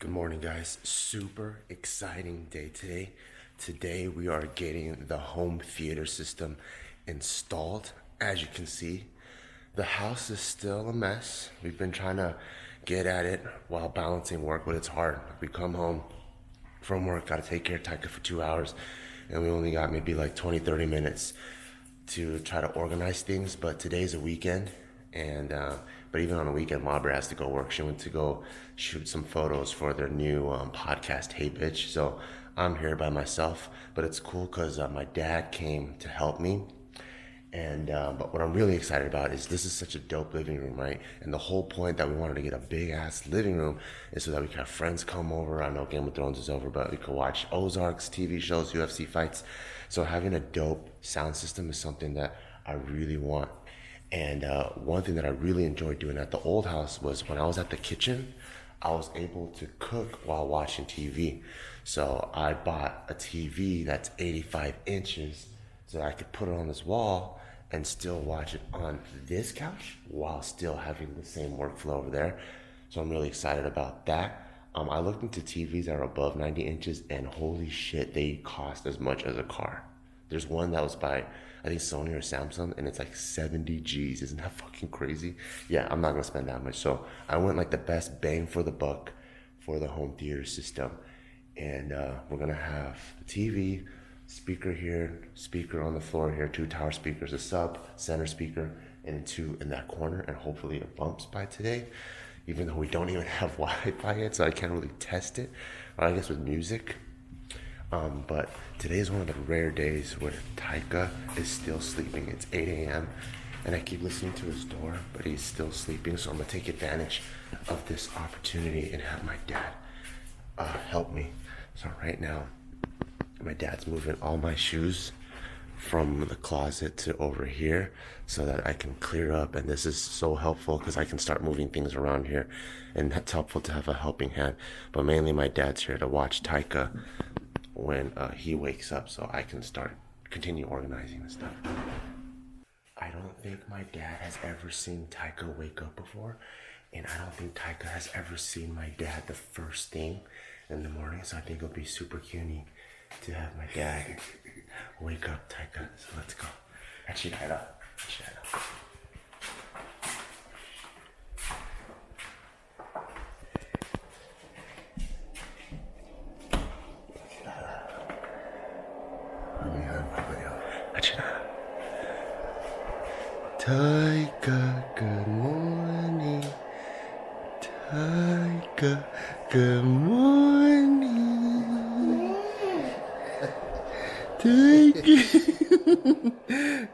Good morning, guys. Super exciting day today. Today we are getting the home theater system installed. As you can see, the house is still a mess. We've been trying to get at it while balancing work, but it's hard. We come home from work, gotta take care of Taika for 2 hours, and we only got maybe like 20-30 minutes to try to organize things. But today's a weekend, and but even on a weekend, Mabra has to go work. She went to go shoot some photos for their new podcast, Hey Bitch. So I'm here by myself, but it's cool because my dad came to help me. And but what I'm really excited about is this is such a dope living room, right? And the whole point that we wanted to get a big ass living room is so that we can have friends come over. I know Game of Thrones is over, but we could watch Ozarks, TV shows, UFC fights. So having a dope sound system is something that I really want. And one thing that I really enjoyed doing at the old house was when I was at the kitchen, I was able to cook while watching TV. So I bought a TV that's 85 inches so that I could put it on this wall and still watch it on this couch while still having the same workflow over there. So I'm really excited about that. I looked into TVs that are above 90 inches and holy shit, they cost as much as a car. There's one that was by, I think, Sony or Samsung, and it's like 70 G's. Isn't that fucking crazy? Yeah, I'm not gonna spend that much. So I went like the best bang for the buck for the home theater system. And we're gonna have the TV, speaker here, speaker on the floor here, 2 tower speakers, a sub, center speaker, and 2 in that corner, and hopefully it bumps by today, even though we don't even have Wi-Fi yet, so I can't really test it, or I guess with music. But today is one of the rare days where Taika is still sleeping. It's 8 a.m. and I keep listening to his door, but he's still sleeping, so I'm gonna take advantage of this opportunity and have my dad help me. So right now, my dad's moving all my shoes from the closet to over here so that I can clear up, and this is so helpful because I can start moving things around here, and that's helpful to have a helping hand. But mainly my dad's here to watch Taika when he wakes up so I can continue organizing and stuff. I don't think my dad has ever seen Taika wake up before, and I don't think Taika has ever seen my dad the first thing in the morning, so I think it'll be super cutie to have my dad wake up Taika. So let's go. Taika, good morning. Taika, good morning. Taika,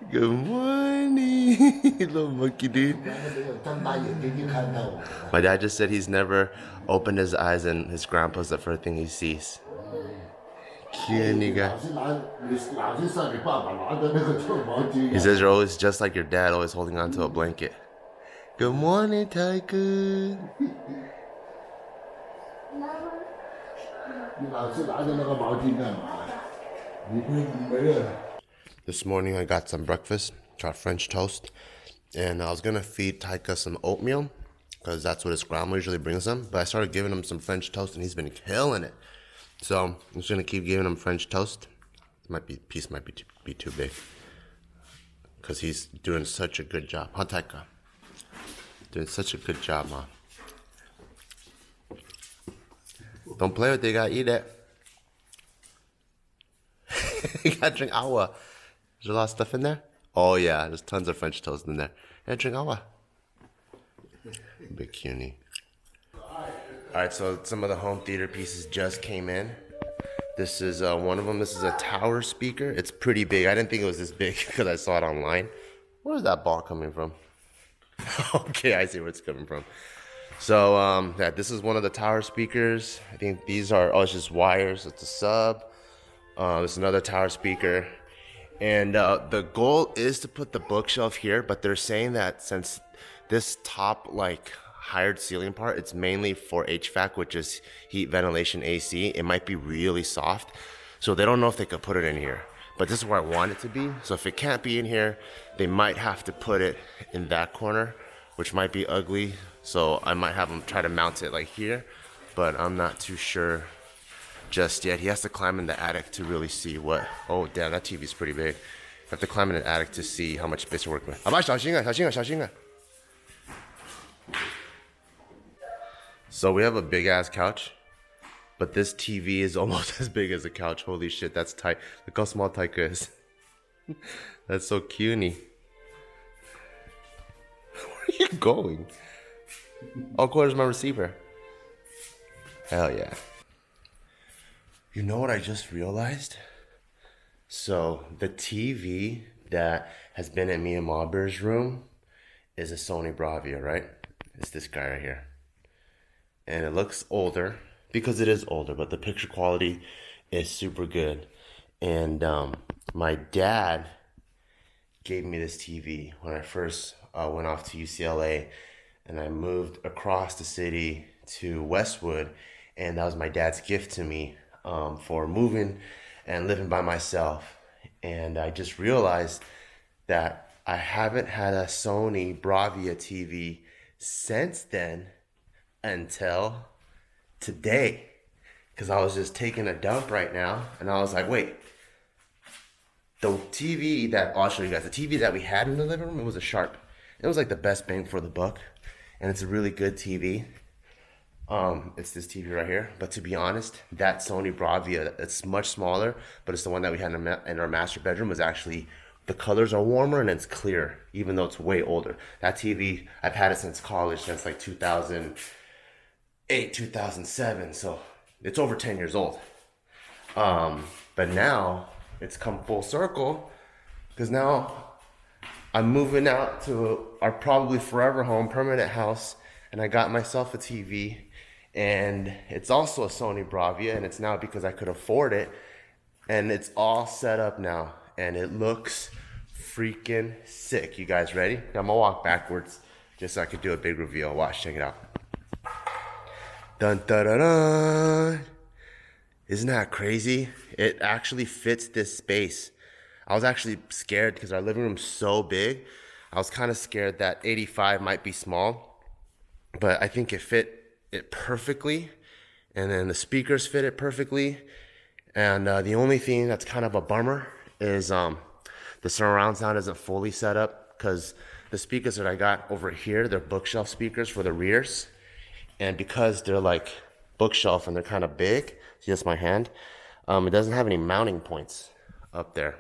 good morning. Little monkey dude. My dad just said he's never opened his eyes and his grandpa's the first thing he sees. He says you're always just like your dad, always holding on to a blanket. Good morning, Taika. This morning I got some breakfast, got French toast, and I was gonna feed Taika some oatmeal because that's what his grandma usually brings him. But I started giving him some French toast, and he's been killing it. So I'm just gonna keep giving him French toast. Piece might be too big because he's doing such a good job. Huh, Taika? Doing such a good job, Mom. Don't play with it, you gotta eat it. You gotta drink agua. There's a lot of stuff in there? Oh yeah, there's tons of French toast in there. Yeah, drink agua. Big cutie. Alright, so some of the home theater pieces just came in. This is one of them. This is a tower speaker. It's pretty big. I didn't think it was this big because I saw it online. Where's that ball coming from? Okay, I see where it's coming from. So yeah, this is one of the tower speakers. I think these are, it's just wires. It's a sub. There's another tower speaker. And the goal is to put the bookshelf here, but they're saying that since this top hired ceiling part, it's mainly for HVAC, which is heat, ventilation, AC. It might be really soft. So they don't know if they could put it in here. But this is where I want it to be. So if it can't be in here, they might have to put it in that corner, which might be ugly. So I might have them try to mount it like here but I'm not too sure just yet. He has to climb in the attic to really see what. Oh, damn, that TV's pretty big. I have to climb in the attic to see how much space we're working with. 小心啊，小心啊，小心啊. So we have a big ass couch, but this TV is almost as big as a couch. Holy shit, that's tight. Look how small Taika is. That's so cutie. Where are you going? Oh, where's my receiver? Hell yeah. You know what I just realized? So the TV that has been in me and Mauber's room is a Sony Bravia, right? It's this guy right here. And it looks older because it is older, but the picture quality is super good. And my dad gave me this TV when I first went off to UCLA, and I moved across the city to Westwood, and that was my dad's gift to me for moving and living by myself. And I just realized that I haven't had a Sony Bravia TV since then until today, because I was just taking a dump right now, and I was like, wait, the TV that I'll show you guys, the TV that we had in the living room, it was a Sharp. It was like the best bang for the buck, and it's a really good TV. It's this TV right here. But to be honest, that Sony Bravia, it's much smaller, but it's the one that we had in our master bedroom, was actually, the colors are warmer and it's clear, even though it's way older. That TV, I've had it since college, since like 2008, 2007, so it's over 10 years old. But now it's come full circle, because now I'm moving out to our probably forever home, permanent house, and I got myself a TV, and it's also a Sony Bravia, and it's now because I could afford it, and it's all set up now, and it looks freaking sick. You guys ready? I'm gonna walk backwards just so I could do a big reveal. Watch, check it out. Dun dun dun dun. Isn't that crazy? It actually fits this space. I was actually scared because our living room's so big. I was kind of scared that 85 might be small, but I think it fit it perfectly. And then the speakers fit it perfectly. And the only thing that's kind of a bummer is the surround sound isn't fully set up, because the speakers that I got over here, they're bookshelf speakers for the rears. And because they're like bookshelf and they're kind of big, see, that's my hand, it doesn't have any mounting points up there.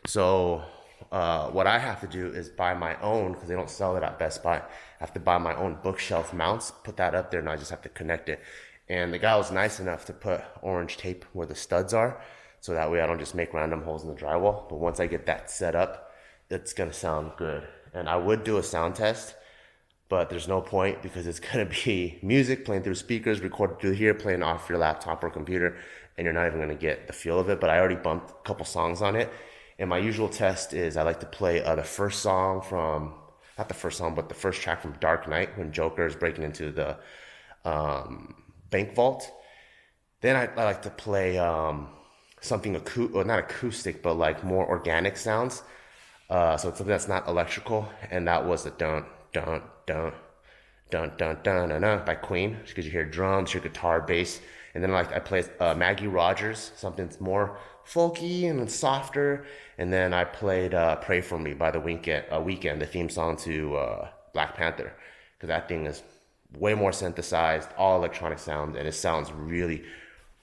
So what I have to do is buy my own, because they don't sell it at Best Buy. I have to buy my own bookshelf mounts, put that up there, and I just have to connect it. And the guy was nice enough to put orange tape where the studs are, so that way I don't just make random holes in the drywall. But once I get that set up, it's gonna sound good. And I would do a sound test, but there's no point, because it's gonna be music playing through speakers, recorded through here, playing off your laptop or computer, and you're not even gonna get the feel of it. But I already bumped a couple songs on it. And my usual test is I like to play the first song from, not the first song, but the first track from Dark Knight, when Joker is breaking into the bank vault. Then I like to play something not acoustic, but like more organic sounds. So it's something that's not electrical, and that was the dun dun dun dun dun dun dun, dun by Queen, because you hear drums, your guitar, bass. And then I play Maggie Rogers, something that's more folky and softer. And then I played Pray For Me by The Weeknd, the theme song to Black Panther, because that thing is way more synthesized, all electronic sounds, and it sounds really,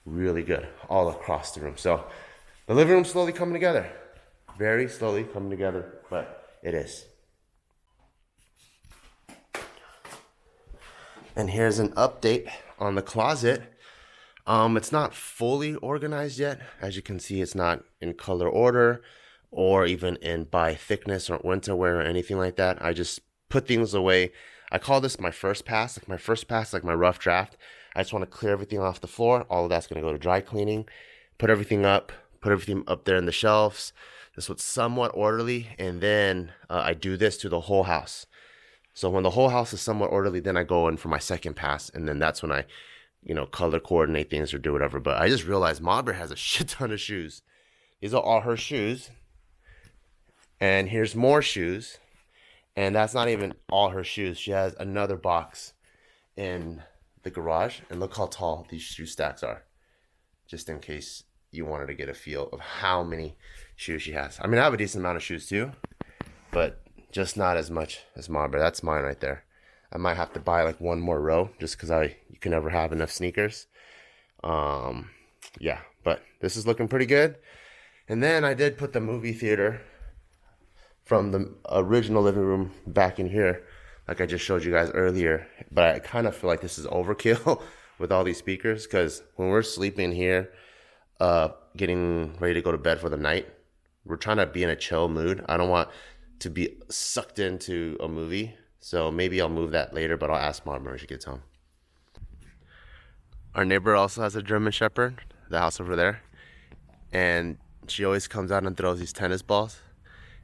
really good all across the room. So the living room's slowly coming together. Very slowly coming together, but it is. And here's an update on the closet. It's not fully organized yet. As you can see, it's not in color order or even in by thickness or winter wear or anything like that. I just put things away. I call this my first pass, like my rough draft. I just want to clear everything off the floor. All of that's going to go to dry cleaning. Put everything up there in the shelves. This was somewhat orderly, and then I do this to the whole house. So when the whole house is somewhat orderly, then I go in for my second pass, and then that's when I color coordinate things or do whatever. But I just realized Mauber has a shit ton of shoes. These are all her shoes. And here's more shoes. And that's not even all her shoes. She has another box in the garage, and look how tall these shoe stacks are. Just in case you wanted to get a feel of how many shoes she has. I mean, I have a decent amount of shoes too, but just not as much as Mom. That's mine right there. I might have to buy like one more row just because you can never have enough sneakers. Yeah, but this is looking pretty good. And then I did put the movie theater from the original living room back in here, like I just showed you guys earlier. But I kind of feel like this is overkill with all these speakers, because when we're sleeping here, getting ready to go to bed for the night, we're trying to be in a chill mood. I don't want to be sucked into a movie, so maybe I'll move that later, but I'll ask Mom when she gets home. Our neighbor also has a German Shepherd, the house over there, and she always comes out and throws these tennis balls,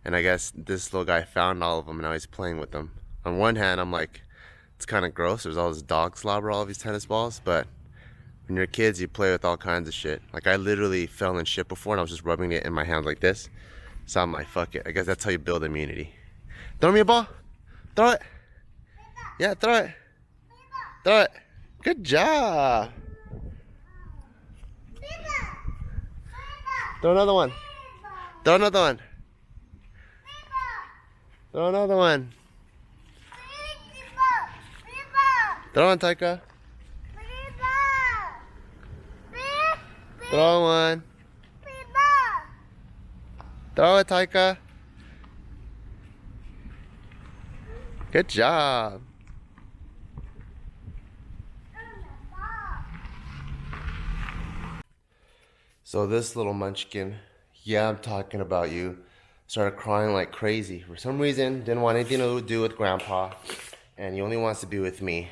and I guess this little guy found all of them and now he's playing with them. On one hand, I'm like, it's kind of gross, there's all this dog slobber, all of these tennis balls, but when you're kids, you play with all kinds of shit. Like, I literally fell in shit before and I was just rubbing it in my hand like this. So I'm like, fuck it. I guess that's how you build immunity. Throw me a ball. Throw it. Yeah, throw it. Throw it. Good job. Throw another one. Throw another one. Throw another one. Throw one, Taika. Throw one. Throw it, Taika. Good job. So this little munchkin, yeah, I'm talking about you, started crying like crazy. For some reason, didn't want anything to do with Grandpa, and he only wants to be with me.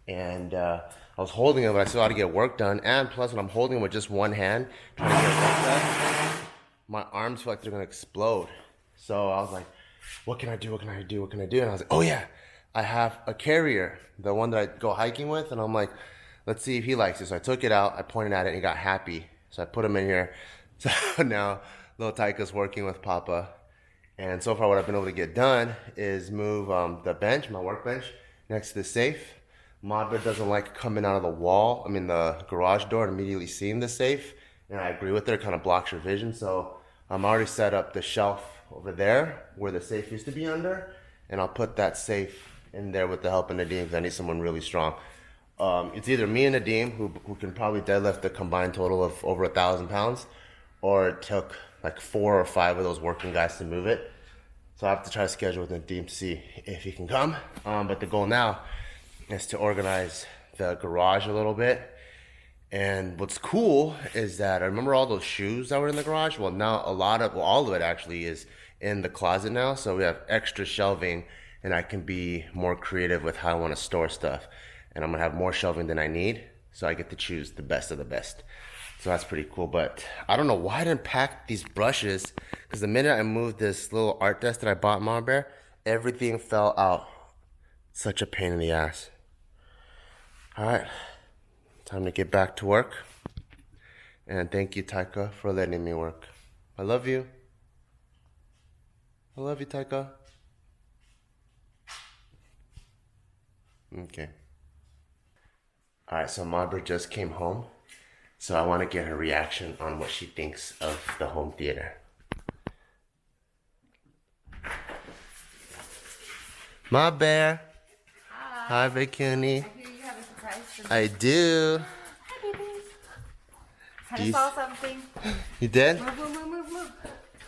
And I was holding him, but I still had to get work done. And plus, when I'm holding him with just one hand, trying to get work done, my arms feel like they're gonna explode. So I was like, what can I do? What can I do? What can I do? And I was like, oh yeah, I have a carrier, the one that I go hiking with. And I'm like, let's see if he likes it. So I took it out, I pointed at it, and he got happy. So I put him in here. So now little Taika's working with Papa. And so far what I've been able to get done is move the bench, my workbench, next to the safe. Madra doesn't like coming out of the garage door and immediately seeing the safe. And I agree with her, it kind of blocks your vision. So I'm already set up the shelf over there where the safe used to be under. And I'll put that safe in there with the help of Nadim because I need someone really strong. It's either me and Nadim who can probably deadlift a combined total of over 1,000 pounds, or it took like 4 or 5 of those working guys to move it. So I have to try to schedule with Nadim to see if he can come. But the goal now is to organize the garage a little bit. And what's cool is that I remember all those shoes that were in the garage. Well, now all of it actually is in the closet now. So we have extra shelving, and I can be more creative with how I want to store stuff. And I'm gonna have more shelving than I need, so I get to choose the best of the best. So that's pretty cool. But I don't know why I didn't pack these brushes, because the minute I moved this little art desk that I bought Mama Bear, everything fell out. Such a pain in the ass. All right, time to get back to work. And thank you, Taika, for letting me work. I love you. I love you, Taika. Okay. All right, so Mabra just came home, so I want to get her reaction on what she thinks of the home theater. Ma Bear. Hi, Bikini. I hear you have a surprise for me. I do. Hi, babies. I just saw something. You did? Move, move, move, move, move.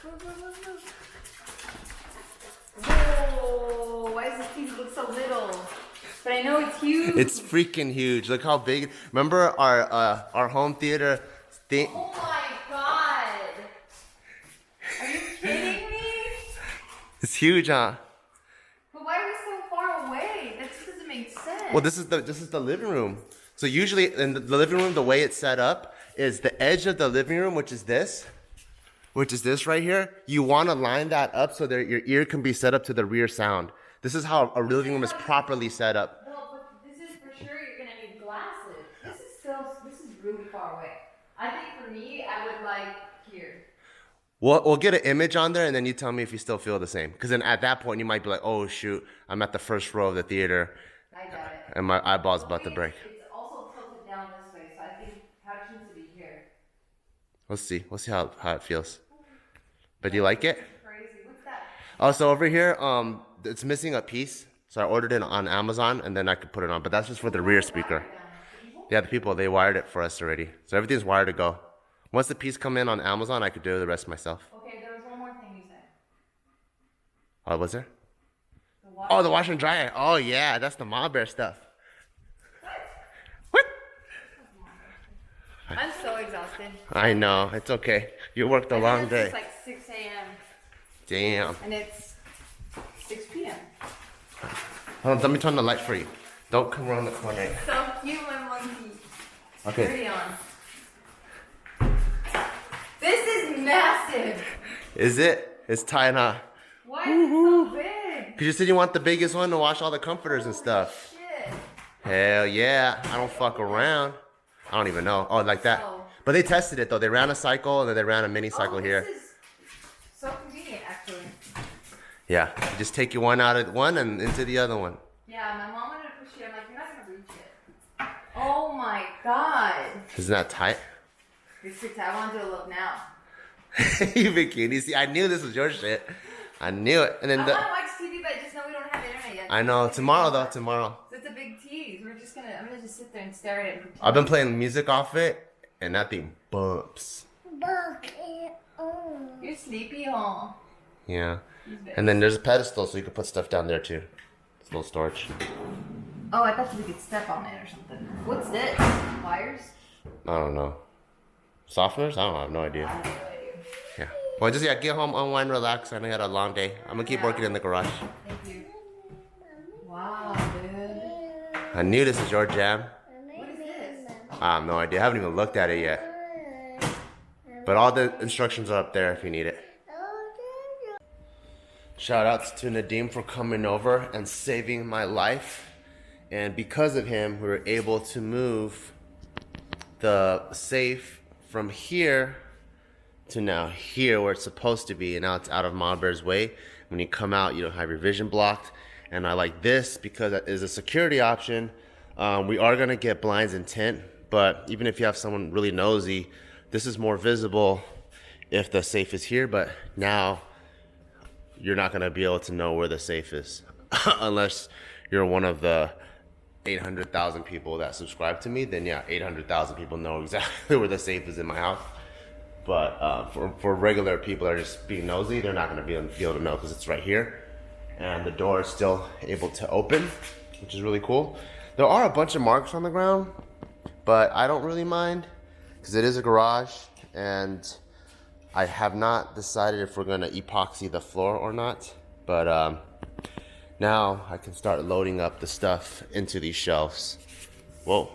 Move, move, move, move. Whoa, why does this piece look so little? But I know it's huge. It's freaking huge. Look how big. Remember our home theater thing? Oh my god. Are you kidding me? It's huge, huh? But why are we so far away? That just doesn't make sense. Well, this is the living room. So usually in the living room, the way it's set up is the edge of the living room, which is this right here. You want to line that up so that your ear can be set up to the rear sound. This is how a living room is properly set up. Well, but this is for sure you're gonna need glasses. This is really far away. I think for me, I would like here. We'll get an image on there, and then you tell me if you still feel the same. Because then at that point, you might be like, oh shoot, I'm at the first row of the theater. I got it. And my eyeball's about to break. It's also instructions to be here. We'll see. We'll see how it feels. But do you like it? Crazy. What's that? Oh, so over here, it's missing a piece. So I ordered it on Amazon, and then I could put it on. But that's just for the rear speaker. Yeah, the people, they wired it for us already. So everything's wired to go. Once the piece come in on Amazon, I could do the rest myself. Okay, there was one more thing you said. Oh, was there? The water. Oh, the washer and dryer. Oh, yeah, that's the Ma Bear stuff. What? I'm so exhausted. I know. It's okay. You worked a long day. It's like 6 a.m. Damn. and it's 6 p.m. Hold on, let me turn the light for you. Don't come around the corner. So cute, my monkey. Okay. Pretty on. This is massive. Is it? It's tight, huh? Why is it so big? Because you said you want the biggest one to wash all the comforters and stuff. Shit. Hell yeah. I don't fuck around. I don't even know. Oh, like that. Oh. But they tested it though. They ran a cycle and then they ran a mini cycle here. This is so convenient, actually. Yeah. You just take your one out of one and into the other one. Yeah, my mom wanted to push it. I'm like, you're not gonna reach it. Oh my god. Isn't that tight? It's too tight. I want to do a look now. You bikini. See, I knew this was your shit. I knew it. And then I want to watch TV, but I just know we don't have internet yet. I know. Tomorrow though. Tomorrow. So it's a big tease. I'm gonna just sit there and stare at it and pretend. I've been playing music off it, and that thing bumps. You're sleepy, huh? Yeah. And then there's a pedestal, so you can put stuff down there too. It's a little storage. Oh, I thought we could step on it or something. What's this? Wires? I don't know. Softeners? I don't know. I have no idea. I have no idea. Yeah. Well, just get home, unwind, relax. I know you had a long day. I'm gonna keep working in the garage. Thank you. Wow, dude. I knew this was your jam. What is this? I have no idea. I haven't even looked at it yet. But all the instructions are up there if you need it. Shout outs to Nadim for coming over and saving my life. And because of him, we were able to move the safe from here to now here where it's supposed to be. And now it's out of Ma Bear's way. When you come out, you don't have your vision blocked. And I like this because it is a security option. We are gonna get blinds and tint, but even if you have someone really nosy, this is more visible if the safe is here, but now you're not gonna be able to know where the safe is unless you're one of the 800,000 people that subscribe to me. Then yeah, 800,000 people know exactly where the safe is in my house. But for regular people that are just being nosy, they're not gonna be able to know because it's right here. And the door is still able to open, which is really cool. There are a bunch of marks on the ground, but I don't really mind because it is a garage and I have not decided if we're gonna epoxy the floor or not. But now I can start loading up the stuff into these shelves. Whoa.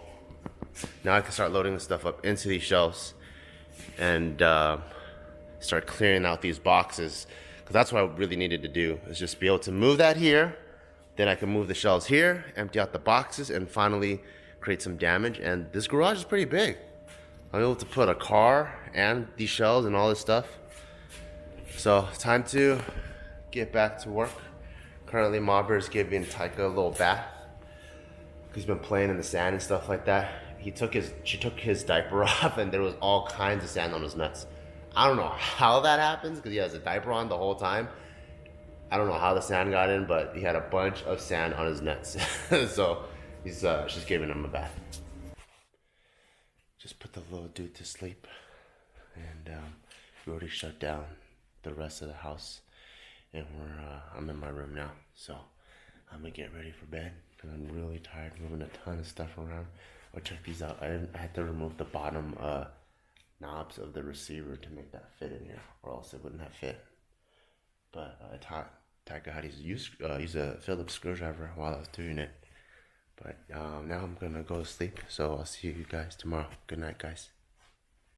Now I can start loading the stuff up into these shelves and start clearing out these boxes. Because that's what I really needed to do, is just be able to move that here. Then I can move the shelves here, empty out the boxes, and finally create some damage. And this garage is pretty big. I'm able to put a car and these shelves and all this stuff. So it's time to get back to work. Currently, Ma Bear's giving Taika a little bath. He's been playing in the sand and stuff like that. She took his diaper off, and there was all kinds of sand on his nuts. I don't know how that happens because he has a diaper on the whole time. I don't know how the sand got in, but he had a bunch of sand on his nuts. So she's giving him a bath. Just put the little dude to sleep. And we already shut down the rest of the house. And I'm in my room now. So I'm gonna get ready for bed. And I'm really tired moving a ton of stuff around. Oh, check these out. I had to remove the bottom knobs of the receiver to make that fit in here, or else it wouldn't have fit. But I taught Taika how to use a Phillips screwdriver while I was doing it. But now I'm gonna go to sleep, so I'll see you guys tomorrow. Good night, guys.